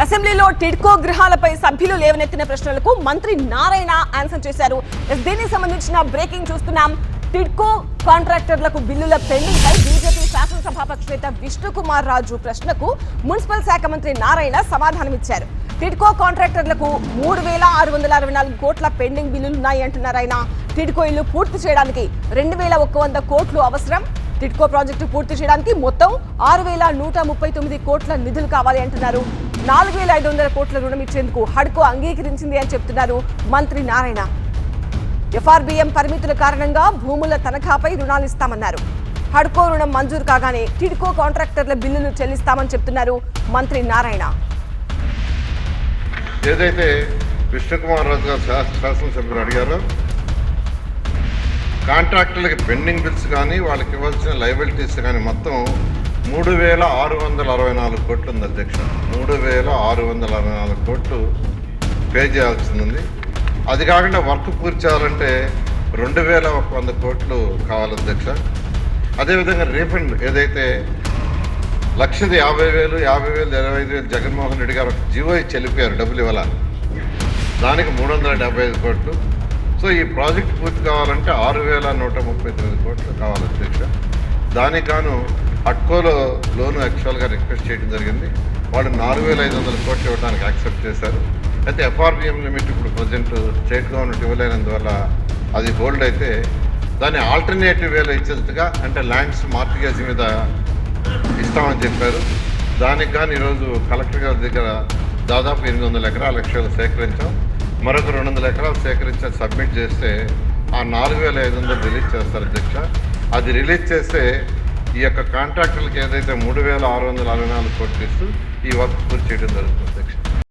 అసెంబ్లీలో టిడ్కో గృహాలపై సభ్యులు లేవనెత్తిన ప్రశ్నలకు మంత్రి నారాయణ ఆన్సర్ చేశారు. దీనికి సంబంధించిన బ్రేకింగ్ చూస్తున్నాం. టిడ్కో కాంట్రాక్టర్లకు బిల్లుల పెండింగ్ పై బీజేపీ శాసనసభాపక్ష నేత విష్ణుకుమార్ రాజు ప్రశ్నకు మున్సిపల్ శాఖ మంత్రి నారాయణ సమాధానమిచ్చారు. టిడ్కో కాంట్రాక్టర్లకు 3,664 కోట్ల పెండింగ్ బిల్లులున్నాయి అంటున్నారు ఆయన. టిడ్కో ఇల్లు పూర్తి చేయడానికి 2,100 కోట్లు అవసరం. టిడ్కో ప్రాజెక్టు పూర్తి చేయడానికి మొత్తం 6,139 కోట్ల నిధులు కావాలి అంటున్నారు. 4,500 కోట్ల రుణం ఇచ్చేందుకు హడ్కో అంగీకరించింది అని చెప్తున్నారు మంత్రి నారాయణ. ఎఫ్ఆర్బిఎం పరిమితుల కారణంగా భూముల తనఖాపై రుణాలు ఇస్తామన్నారు. హడ్కో రుణం మంజూరు కాగానే టిడ్కో కాంట్రాక్టర్ల బిల్లులు చెల్లిస్తామని చెప్తున్నారు మంత్రి నారాయణ. ఏదైతే విష్ణుకుమార్ రాజు గారు శాసనసభ్యులు అడిగారో కాంట్రాక్టర్లకి పెండింగ్ బిల్స్ కానీ వాళ్ళకి ఇవ్వాల్సిన లయబిలిటీస్ కానీ మొత్తం 3,664 కోట్లు ఉంది అధ్యక్ష. 3,664 కోట్లు పే చేయాల్సి ఉంది. అది కాకుండా వర్క్ పూర్తి చేయాలంటే 2,100 కోట్లు కావాలి అధ్యక్ష. అదేవిధంగా రీఫండ్ ఏదైతే 1,50,000, 50,000, 25,000 జగన్మోహన్ రెడ్డి గారు జీవో చెల్లిపోయారు, డబ్బులు ఇవ్వాల, దానికి 375 కోట్లు. సో ఈ ప్రాజెక్ట్ పూర్తి కావాలంటే 6,139 కోట్లు కావాలి అధ్యక్ష. దానికి గాను హడ్కోలో లోను యాక్చువల్గా రిక్వెస్ట్ చేయడం జరిగింది. వాళ్ళు 4,500 కోట్లు ఇవ్వడానికి యాక్సెప్ట్ చేశారు. అయితే ఎఫ్ఆర్బిఎం లిమిట్ ఇప్పుడు ప్రజెంట్ స్టేట్ గవర్నమెంట్ ఇవ్వలేనందువల్ల అది హోల్డ్ అయితే దాన్ని ఆల్టర్నేటివ్ వేలో ఇచ్చేట్టుగా అంటే ల్యాండ్స్ మార్టిగేజ్ మీద ఇస్తామని చెప్పారు. దానికి కానీ ఈరోజు కలెక్టర్ గారి దగ్గర దాదాపు 800 ఎకరాల లక్ష్యాలు సేకరించాం. మరొక 200 ఎకరాలు సేకరించి సబ్మిట్ చేస్తే ఆ 4,500 రిలీజ్ చేస్తారు అధ్యక్ష. అది రిలీజ్ చేస్తే ఈ యొక్క కాంట్రాక్టర్లకు ఏదైతే 3,664 కోట్లు ఇస్తూ ఈ వర్క్ పూర్తి చేయడం జరుగుతుంది అధ్యక్ష.